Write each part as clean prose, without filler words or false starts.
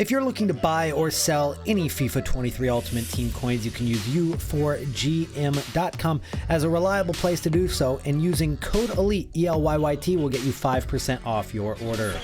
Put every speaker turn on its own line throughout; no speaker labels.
If you're looking to buy or sell any FIFA 23 Ultimate Team coins, you can use u4gm.com as a reliable place to do so, and using code ELYTE, ELYYT, will get you 5% off your order.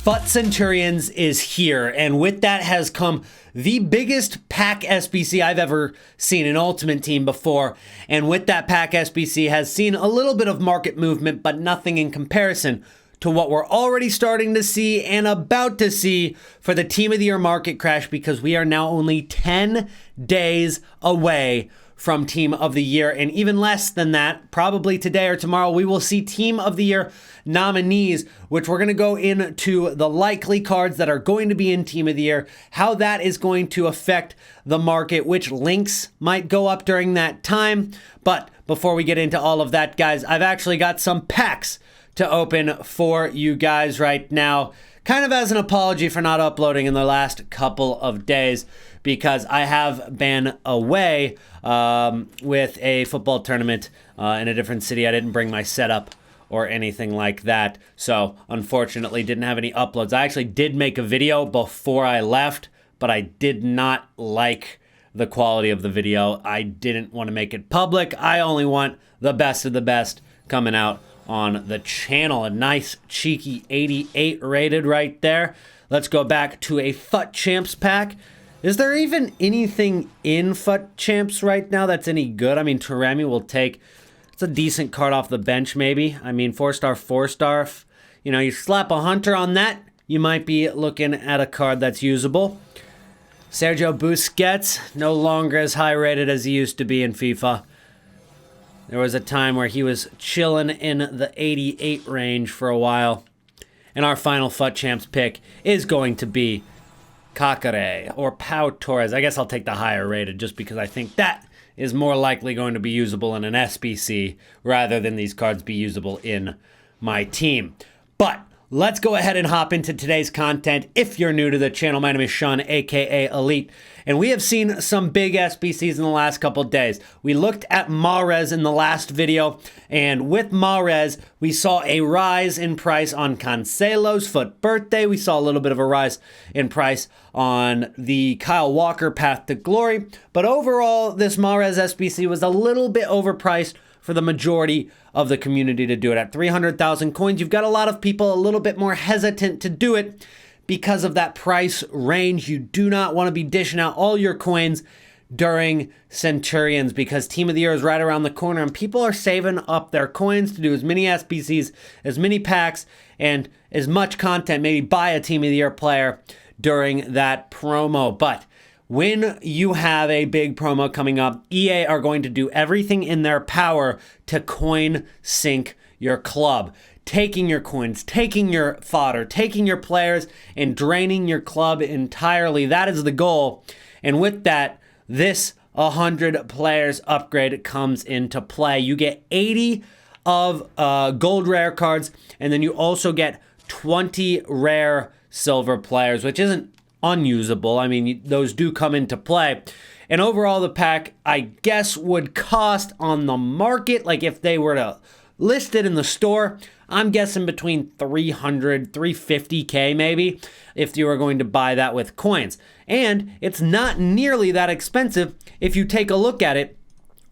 FUT Centurions is here, and with that has come the biggest pack SBC I've ever seen in Ultimate Team before. And with that pack SBC has seen a little bit of market movement, but nothing in comparison to what we're already starting to see and about to see for the Team of the Year market crash, because we are now only 10 days away from Team of the Year, and even less than that, probably today or tomorrow, we will see Team of the Year nominees, which we're going to go into the likely cards that are going to be in Team of the Year, how that is going to affect the market, which links might go up during that time. But before we get into all of that, guys, I've actually got some packs to open for you guys right now, kind of as an apology for not uploading in the last couple of days, because I have been away with a football tournament in a different city. I didn't bring my setup or anything like that, so unfortunately didn't have any uploads. I actually did make a video before I left, but I did not like the quality of the video. I didn't want to make it public. I only want the best of the best coming out on the channel. A nice cheeky 88 rated right there. Let's go back to a FUT Champs pack. Is there even anything in FUT Champs right now that's any good? I mean, Taremi will take, it's a decent card off the bench maybe. I mean, 4-star, 4-star. You know, you slap a Hunter on that, you might be looking at a card that's usable. Sergio Busquets, no longer as high rated as he used to be in FIFA. There was a time where he was chilling in the 88 range for a while. And our final FUT Champs pick is going to be Caceres or Pau Torres. I guess I'll take the higher rated just because I think that is more likely going to be usable in an SBC rather than these cards be usable in my team. But let's go ahead and hop into today's content. If you're new to the channel, my name is Sean, aka Elite, and we have seen some big SBCs in the last couple of days. We looked at Mahrez in the last video, and with Mahrez, we saw a rise in price on Cancelo's FUT Birthday. We saw a little bit of a rise in price on the Kyle Walker Path to Glory, but overall, this Mahrez SBC was a little bit overpriced for the majority of the community to do it. At 300,000 coins, you've got a lot of people a little bit more hesitant to do it because of that price range. You do not want to be dishing out all your coins during Centurions because Team of the Year is right around the corner and people are saving up their coins to do as many SBCs, as many packs, and as much content, maybe buy a Team of the Year player during that promo. But when you have a big promo coming up, EA are going to do everything in their power to coin sink your club. Taking your coins, taking your fodder, taking your players, and draining your club entirely. That is the goal. And with that, this 100 players upgrade comes into play. You get 80 of gold rare cards, and then you also get 20 rare silver players, which isn't unusable. I mean, those do come into play. And overall, the pack, I guess, would cost on the market, like if they were to list it in the store, I'm guessing between 300, 350K maybe, if you were going to buy that with coins. And it's not nearly that expensive if you take a look at it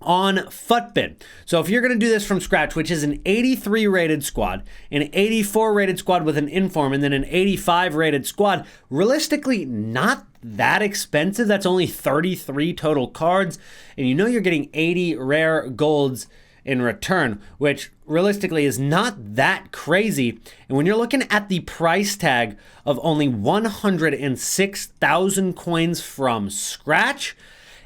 on FUTBIN. So if you're going to do this from scratch, which is an 83 rated squad, an 84 rated squad with an inform, and then an 85 rated squad, realistically not that expensive. That's only 33 total cards, and you know you're getting 80 rare golds in return, which realistically is not that crazy. And when you're looking at the price tag of only 106,000 coins from scratch,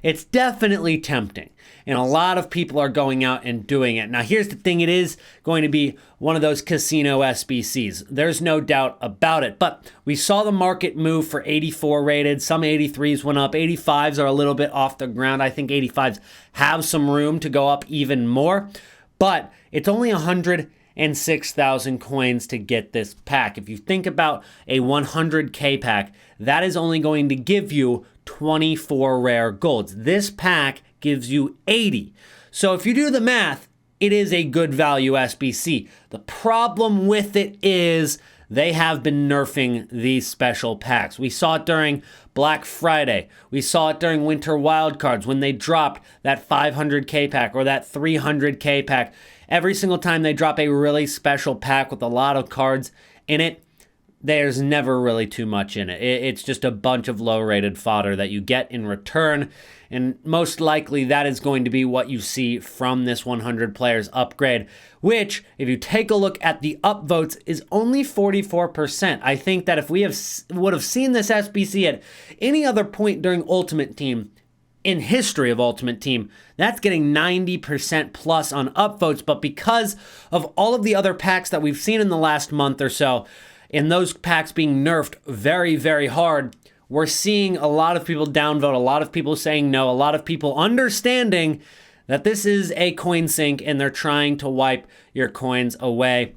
it's definitely tempting. And a lot of people are going out and doing it. Now, here's the thing. It is going to be one of those casino SBCs. There's no doubt about it. But we saw the market move for 84 rated. Some 83s went up. 85s are a little bit off the ground. I think 85s have some room to go up even more. But it's only 106,000 coins to get this pack. If you think about a 100K pack, that is only going to give you 24 rare golds. This pack gives you 80. So if you do the math, it is a good value SBC. The problem with it is they have been nerfing these special packs. We saw it during Black Friday. We saw it during Winter Wildcards when they dropped that 500k pack or that 300k pack. Every single time they drop a really special pack with a lot of cards in it, there's never really too much in it. It's just a bunch of low-rated fodder that you get in return, and most likely that is going to be what you see from this 100 players upgrade, which, if you take a look at the upvotes, is only 44%. I think that if we would have seen this SBC at any other point during Ultimate Team, in history of Ultimate Team, that's getting 90% plus on upvotes, but because of all of the other packs that we've seen in the last month or so, and those packs being nerfed very, very hard, we're seeing a lot of people downvote, a lot of people saying no, a lot of people understanding that this is a coin sink and they're trying to wipe your coins away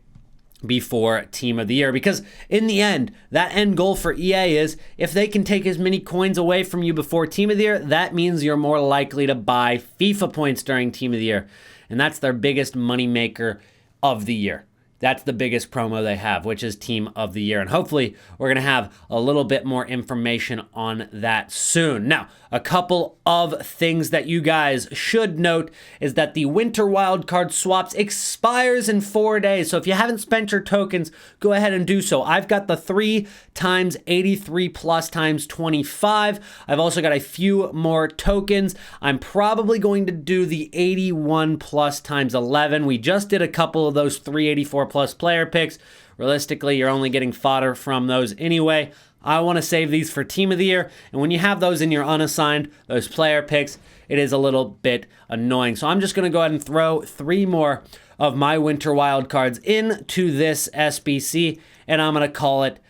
before Team of the Year. Because in the end, that end goal for EA is if they can take as many coins away from you before Team of the Year, that means you're more likely to buy FIFA points during Team of the Year. And that's their biggest moneymaker of the year. That's the biggest promo they have, which is Team of the Year. And hopefully we're going to have a little bit more information on that soon. Now, a couple of things that you guys should note is that the Winter Wildcard swaps expires in 4 days. So if you haven't spent your tokens, go ahead and do so. I've got the 3 times 83 plus times 25. I've also got a few more tokens. I'm probably going to do the 81 plus times 11. We just did a couple of those 384 plus player picks. Realistically, you're only getting fodder from those anyway. I want to save these for Team of the Year, and when you have those in your unassigned, those player picks, it is a little bit annoying. So I'm just going to go ahead and throw 3 more of my Winter Wildcards into this SBC, and I'm going to call it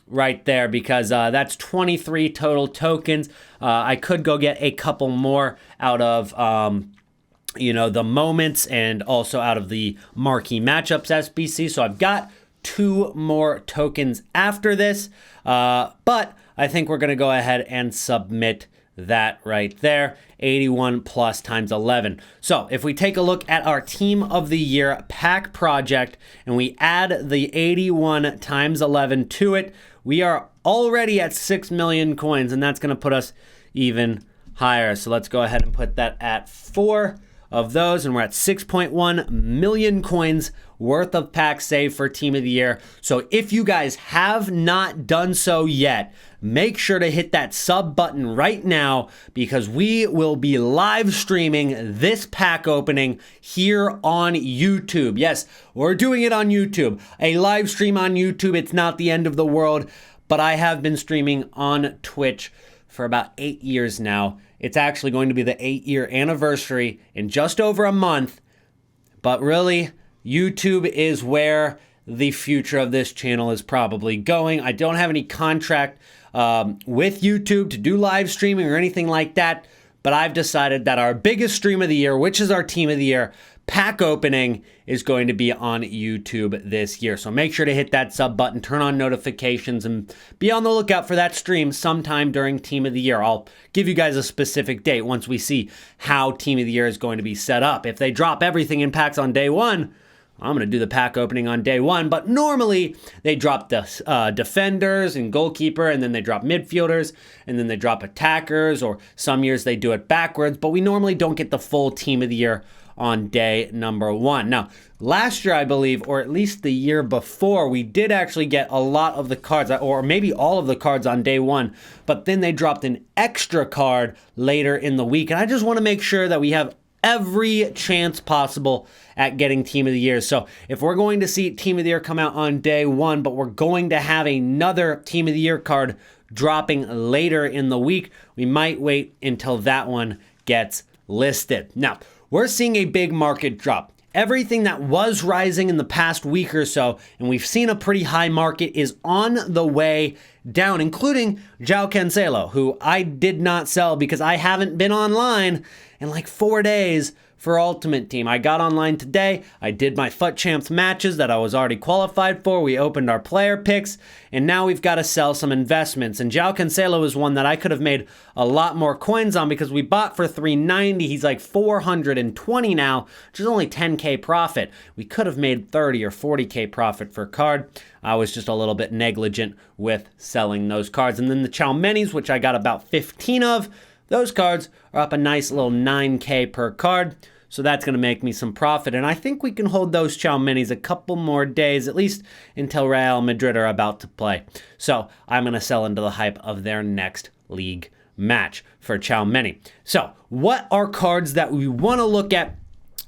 right there because that's 23 total tokens. I could go get a couple more out of the moments and also out of the marquee matchups SBC. So I've got 2 more tokens after this, but I think we're going to go ahead and submit that right there, 81 plus times 11. So if we take a look at our Team of the Year pack project and we add the 81 times 11 to it, we are already at 6 million coins, and that's going to put us even higher. So let's go ahead and put that at 4 of those, and we're at 6.1 million coins worth of packs saved for Team of the Year. So if you guys have not done so yet, make sure to hit that sub button right now because we will be live streaming this pack opening here on YouTube. Yes, we're doing it on YouTube. A live stream on YouTube. It's not the end of the world, but I have been streaming on Twitch for about 8 years now. It's actually going to be the 8-year anniversary in just over a month. But really, YouTube is where the future of this channel is probably going. I don't have any contract with YouTube to do live streaming or anything like that. But I've decided that our biggest stream of the year, which is our Team of the Year pack opening, is going to be on YouTube this year. So make sure to hit that sub button, turn on notifications, and be on the lookout for that stream sometime during Team of the Year. I'll give you guys a specific date once we see how Team of the Year is going to be set up. If they drop everything in packs on day 1, I'm going to do the pack opening on day 1, but normally they drop the defenders and goalkeeper, and then they drop midfielders, and then they drop attackers, or some years they do it backwards, but we normally don't get the full Team of the Year on day number 1. Now, last year, I believe, or at least the year before, we did actually get a lot of the cards, or maybe all of the cards on day 1, but then they dropped an extra card later in the week, and I just want to make sure that we have every chance possible at getting Team of the Year. So if we're going to see Team of the Year come out on day 1, but we're going to have another Team of the Year card dropping later in the week, we might wait until that one gets listed. Now, we're seeing a big market drop. Everything that was rising in the past week or so, and we've seen a pretty high market, is on the way down, including João Cancelo, who I did not sell because I haven't been online in like 4 days for Ultimate Team. I got online today. I did my FUT Champs matches that I was already qualified for. We opened our player picks, and now we've got to sell some investments. And João Cancelo is one that I could have made a lot more coins on because we bought for 390. He's like 420 now, which is only 10K profit. We could have made 30 or 40K profit for a card. I was just a little bit negligent with selling those cards. And then the Tchouaménis, which I got about 15 of, those cards are up a nice little 9K per card. So that's going to make me some profit. And I think we can hold those Tchouaménis a couple more days, at least until Real Madrid are about to play. So I'm going to sell into the hype of their next league match for Tchouaméni. So what are cards that we want to look at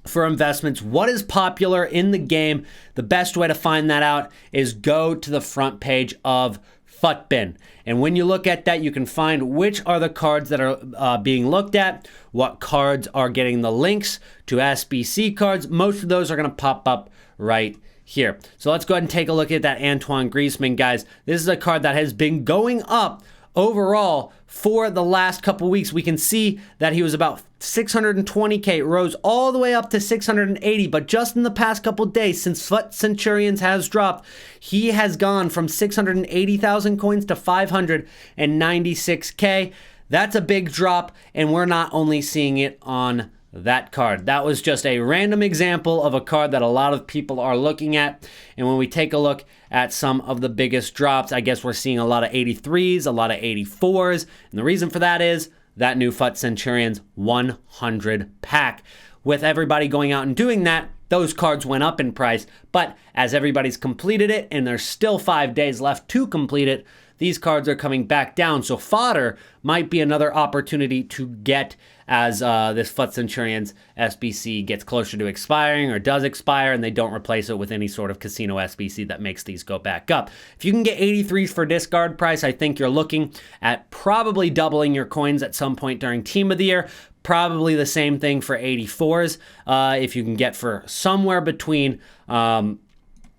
for investments? What is popular in the game? The best way to find that out is go to the front page of FUTBIN. And when you look at that, you can find which are the cards that are being looked at, what cards are getting the links to SBC cards. Most of those are going to pop up right here. So let's go ahead and take a look at that Antoine Griezmann, guys. This is a card that has been going up overall for the last couple weeks. We can see that he was about 620K, rose all the way up to 680, but just in the past couple days since FUT Centurions has dropped, he has gone from 680,000 coins to 596K. That's a big drop, and we're not only seeing it on that card. That was just a random example of a card that a lot of people are looking at. And when we take a look at some of the biggest drops, I guess we're seeing a lot of 83s, a lot of 84s. And the reason for that is that new FUT Centurions 100 pack. With everybody going out and doing that, those cards went up in price. But as everybody's completed it, and there's still 5 days left to complete it, these cards are coming back down. So fodder might be another opportunity to get as this FUT Centurions SBC gets closer to expiring or does expire, and they don't replace it with any sort of casino SBC that makes these go back up. If you can get 83s for discard price, I think you're looking at probably doubling your coins at some point during Team of the Year. Probably the same thing for 84s. If you can get for somewhere between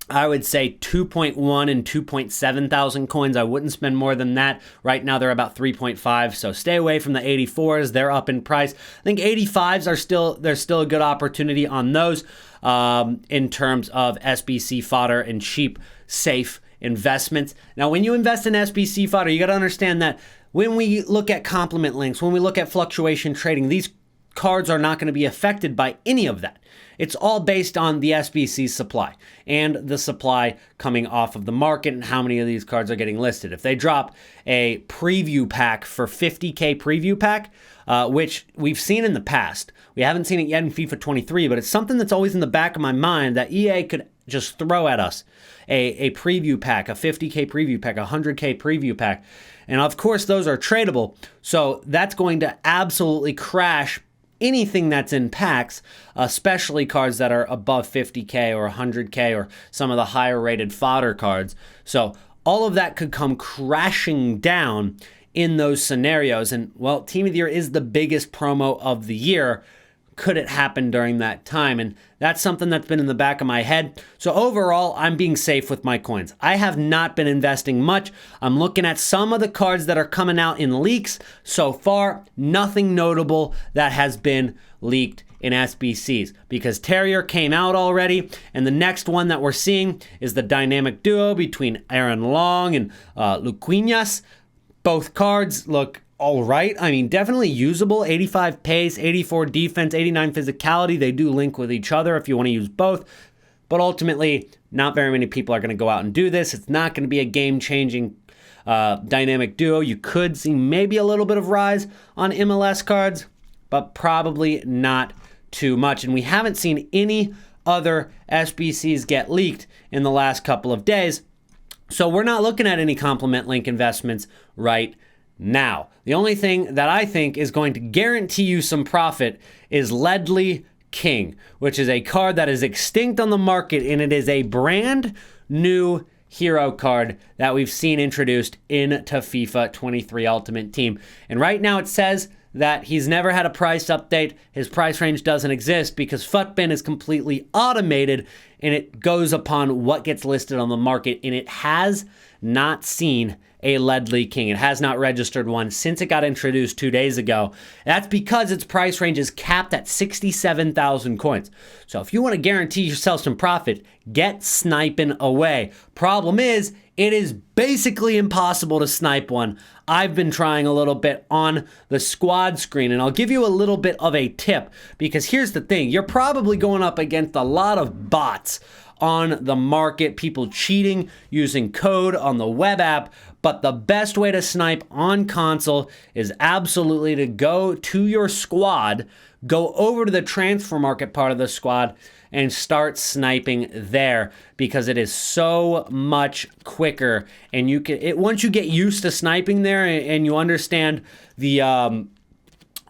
I would say 2.1 and 2.7 thousand coins. I wouldn't spend more than that. Right now they're about 3.5, so stay away from the 84s. They're up in price. I think 85s are there's still a good opportunity on those in terms of SBC fodder and cheap, safe investments. Now, when you invest in SBC fodder, you got to understand that when we look at complement links, when we look at fluctuation trading, these cards are not going to be affected by any of that. It's all based on the SBC supply and the supply coming off of the market and how many of these cards are getting listed. If they drop a preview pack for 50K preview pack, which we've seen in the past, we haven't seen it yet in FIFA 23, but it's something that's always in the back of my mind that EA could just throw at us a preview pack, a 50K preview pack, a 100K preview pack. And of course, those are tradable. So that's going to absolutely crash anything that's in packs, especially cards that are above 50K or 100K or some of the higher rated fodder cards. So all of that could come crashing down in those scenarios. And well, Team of the Year is the biggest promo of the year. Could it happen during that time? And that's something that's been in the back of my head. So overall, I'm being safe with my coins. I have not been investing much. I'm looking at some of the cards that are coming out in leaks. So far, nothing notable that has been leaked in SBCs because Terrier came out already. And the next one that we're seeing is the dynamic duo between Aaron Long and Luquinhas. Both cards look all right. I mean, definitely usable. 85 pace, 84 defense, 89 physicality. They do link with each other if you want to use both. But ultimately, not very many people are going to go out and do this. It's not going to be a game-changing dynamic duo. You could see maybe a little bit of rise on MLS cards, but probably not too much. And we haven't seen any other SBCs get leaked in the last couple of days. So we're not looking at any complement link investments right now. The only thing that I think is going to guarantee you some profit is Ledley King, which is a card that is extinct on the market, and it is a brand new hero card that we've seen introduced into FIFA 23 Ultimate Team. And right now it says that he's never had a price update. His price range doesn't exist because FUTBIN is completely automated and it goes upon what gets listed on the market, and it has not seen a Ledley King. It has not registered one since it got introduced 2 days ago. That's because its price range is capped at 67,000 coins. So if you want to guarantee yourself some profit, get sniping away. Problem is, it is basically impossible to snipe one. I've been trying a little bit on the squad screen, and I'll give you a little bit of a tip, because here's the thing. You're probably going up against a lot of bots on the market, people cheating using code on the web app, but the best way to snipe on console is absolutely to go to your squad, go over to the transfer market part of the squad, and start sniping there, because it is so much quicker. And you can, once you get used to sniping there and you understand the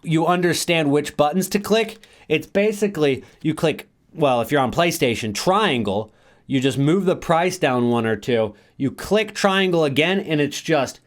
you understand which buttons to click, it's basically you click, well, if you're on PlayStation, triangle, you just move the price down 1 or 2, you click triangle again, and it's just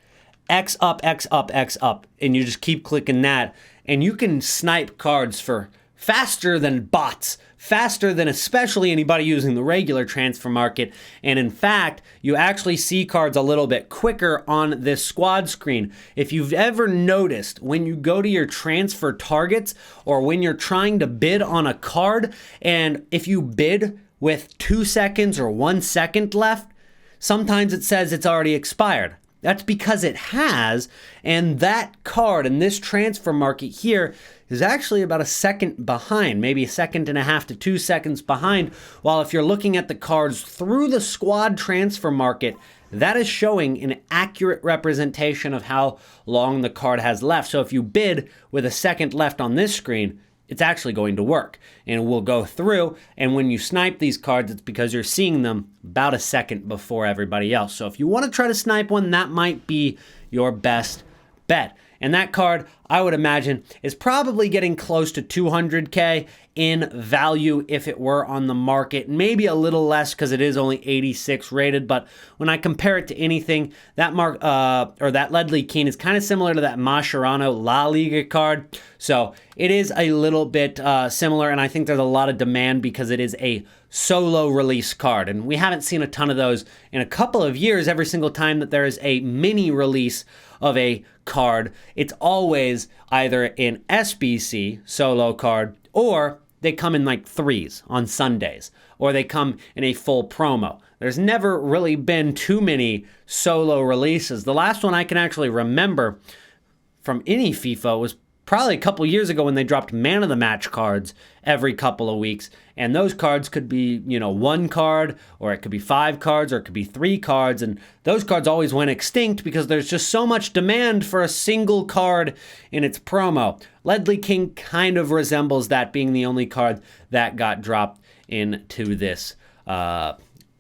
X up, X up, X up, and you just keep clicking that, and you can snipe cards for faster than bots, faster than especially anybody using the regular transfer market. And in fact, you actually see cards a little bit quicker on this squad screen. If you've ever noticed, when you go to your transfer targets or when you're trying to bid on a card, and if you bid with 2 seconds or 1 second left, sometimes it says it's already expired. That's because it has, and that card in this transfer market here is actually about a second behind, maybe 1.5 to 2 seconds behind, while if you're looking at the cards through the squad transfer market, that is showing an accurate representation of how long the card has left. So if you bid with a second left on this screen, it's actually going to work, and we'll go through, and when you snipe these cards, it's because you're seeing them about a second before everybody else. So if you want to try to snipe one, that might be your best bet. And that card, I would imagine, is probably getting close to 200K in value if it were on the market. Maybe a little less because it is only 86 rated, but when I compare it to anything, that that Ledley King is kind of similar to that Mascherano La Liga card. So it is a little bit similar, and I think there's a lot of demand because it is a solo release card, and we haven't seen a ton of those in a couple of years. Every single time that there is a mini release of a card, it's always either an SBC solo card, or they come in like threes on Sundays, or they come in a full promo. There's never really been too many solo releases. The last one I can actually remember from any FIFA was probably a couple years ago when they dropped man of the match cards every couple of weeks. And those cards could be, 1 card, or it could be 5 cards, or it could be 3 cards. And those cards always went extinct because there's just so much demand for a single card in its promo. Ledley King kind of resembles that, being the only card that got dropped into this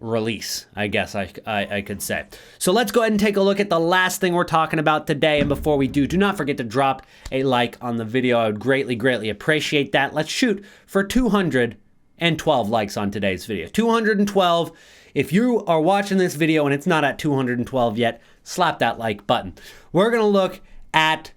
release, I guess I could say. So let's go ahead and take a look at the last thing we're talking about today. And before we do not forget to drop a like on the video. I would greatly appreciate that. Let's shoot for 212 likes on today's video. 212. If you are watching this video and it's not at 212 yet, slap that like button. We're going to look at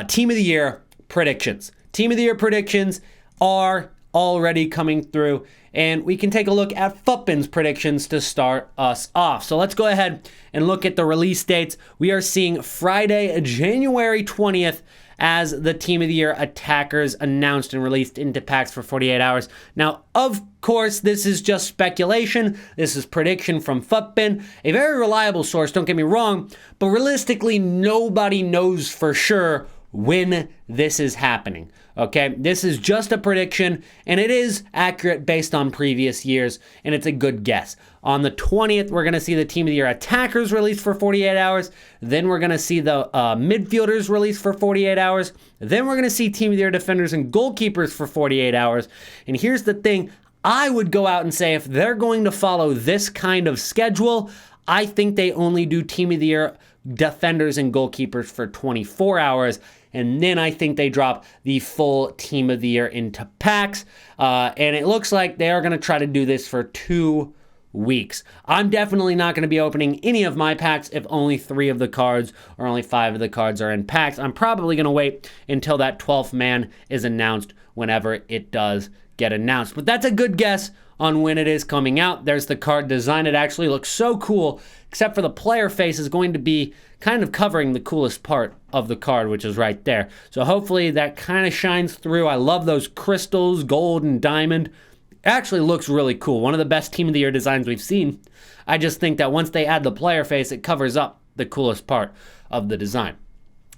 Team of the Year predictions. Team of the Year predictions are already coming through, and we can take a look at Futbin's predictions to start us off. So let's go ahead and look at the release dates. We are seeing Friday, January 20th as the Team of the Year attackers announced and released into packs for 48 hours. Now, of course, this is just speculation. This is prediction from Futbin, a very reliable source, don't get me wrong, but realistically, nobody knows for sure when this is happening. Okay, this is just a prediction, and it is accurate based on previous years, and it's a good guess. On the 20th, we're going to see the Team of the Year attackers released for 48 hours. Then we're going to see the midfielders released for 48 hours. Then we're going to see Team of the Year defenders and goalkeepers for 48 hours. And here's the thing. I would go out and say if they're going to follow this kind of schedule, I think they only do Team of the Year defenders and goalkeepers for 24 hours. And then I think they drop the full Team of the Year into packs. And it looks like they are going to try to do this for 2 weeks. I'm definitely not going to be opening any of my packs if only 3 of the cards or only 5 of the cards are in packs. I'm probably going to wait until that 12th man is announced whenever it does get announced. But that's a good guess on when it is coming out. There's the card design. It actually looks so cool, except for the player face is going to be kind of covering the coolest part of the card, which is right there. So hopefully that kind of shines through. I love those crystals, gold and diamond. It actually looks really cool. One of the best Team of the Year designs we've seen. I just think that once they add the player face, it covers up the coolest part of the design.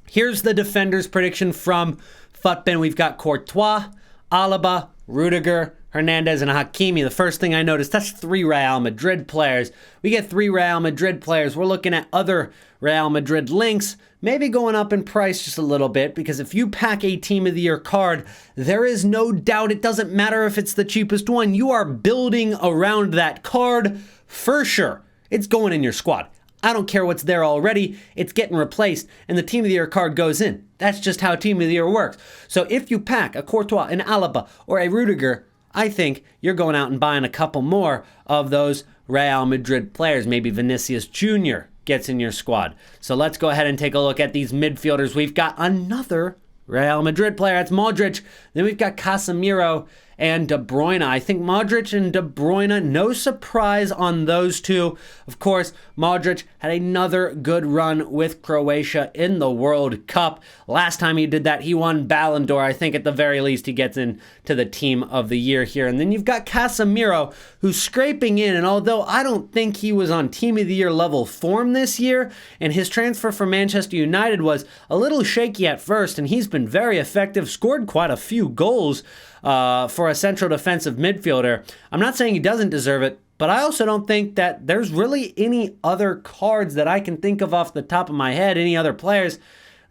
Here's the defenders prediction from Futbin. We've got Courtois, Alaba, Rudiger, Hernandez, and Hakimi. The first thing I noticed, that's 3 Real Madrid players. We get 3 Real Madrid players. We're looking at other Real Madrid links, maybe going up in price just a little bit, because if you pack a Team of the Year card, there is no doubt, it doesn't matter if it's the cheapest one, you are building around that card for sure. It's going in your squad. I don't care what's there already, it's getting replaced, and the Team of the Year card goes in. That's just how Team of the Year works. So if you pack a Courtois, an Alaba, or a Rudiger, I think you're going out and buying a couple more of those Real Madrid players. Maybe Vinicius Jr. gets in your squad. So let's go ahead and take a look at these midfielders. We've got another Real Madrid player. That's Modric. Then we've got Casemiro and De Bruyne. I think Modric and De Bruyne, no surprise on those two. Of course, Modric had another good run with Croatia in the World Cup. Last time he did that, he won Ballon d'Or. I think at the very least he gets into the Team of the Year here. And then you've got Casemiro, who's scraping in. And although I don't think he was on Team of the Year level form this year, and his transfer from Manchester United was a little shaky at first, and he's been very effective, scored quite a few goals for a central defensive midfielder. I'm not saying he doesn't deserve it, but I also don't think that there's really any other cards that I can think of off the top of my head, any other players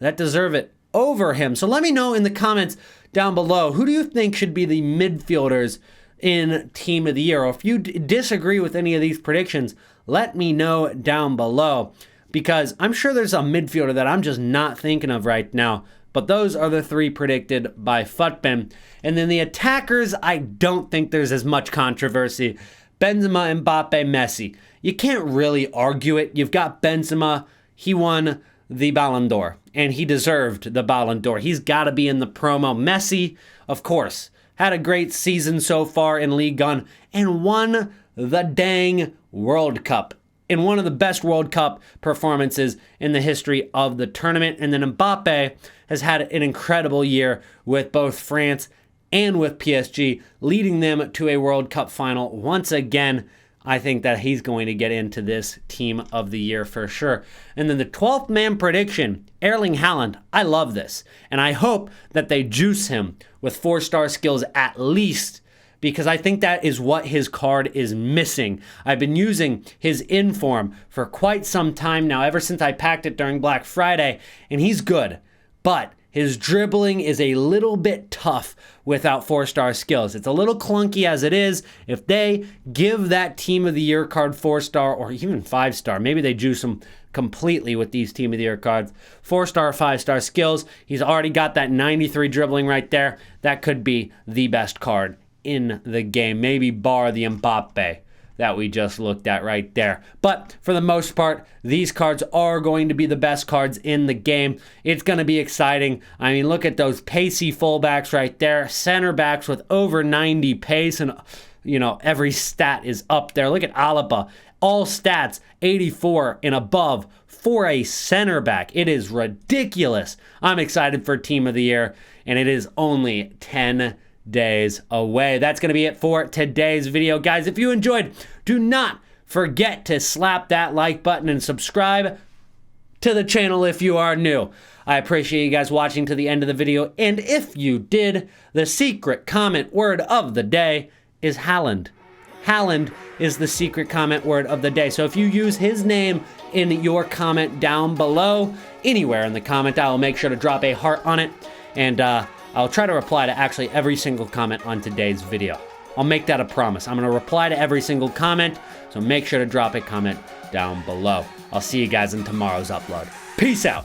that deserve it over him. So let me know in the comments down below, who do you think should be the midfielders in Team of the Year? Or if you disagree with any of these predictions, let me know down below, because I'm sure there's a midfielder that I'm just not thinking of right now. But those are the 3 predicted by Futbin. And then the attackers, I don't think there's as much controversy. Benzema, Mbappe, Messi. You can't really argue it. You've got Benzema. He won the Ballon d'Or, and he deserved the Ballon d'Or. He's got to be in the promo. Messi, of course, had a great season so far in Ligue 1 and won the dang World Cup in one of the best World Cup performances in the history of the tournament. And then Mbappe has had an incredible year with both France and with PSG, leading them to a World Cup final once again. I think that he's going to get into this Team of the Year for sure. And then the 12th man prediction, Erling Haaland. I love this, and I hope that they juice him with 4-star skills at least, because I think that is what his card is missing. I've been using his inform for quite some time now, ever since I packed it during Black Friday, and he's good, but his dribbling is a little bit tough without 4-star skills. It's a little clunky as it is. If they give that Team of the Year card 4-star or even 5-star, maybe they juice him completely with these Team of the Year cards. 4-star, 5-star skills. He's already got that 93 dribbling right there. That could be the best card in the game, maybe bar the Mbappe that we just looked at right there. But for the most part, these cards are going to be the best cards in the game. It's going to be exciting. I mean, look at those pacey fullbacks right there, center backs with over 90 pace, and every stat is up there. Look at Alaba, all stats 84 and above for a center back. It is ridiculous. I'm excited for Team of the Year, and it is only 10 days away. That's going to be it for today's video. Guys, if you enjoyed, do not forget to slap that like button and subscribe to the channel if you are new. I appreciate you guys watching to the end of the video, and if you did, the secret comment word of the day is Haaland. Haaland is the secret comment word of the day. So if you use his name in your comment down below, anywhere in the comment, I will make sure to drop a heart on it, and I'll try to reply to actually every single comment on today's video. I'll make that a promise. I'm going to reply to every single comment, so make sure to drop a comment down below. I'll see you guys in tomorrow's upload. Peace out.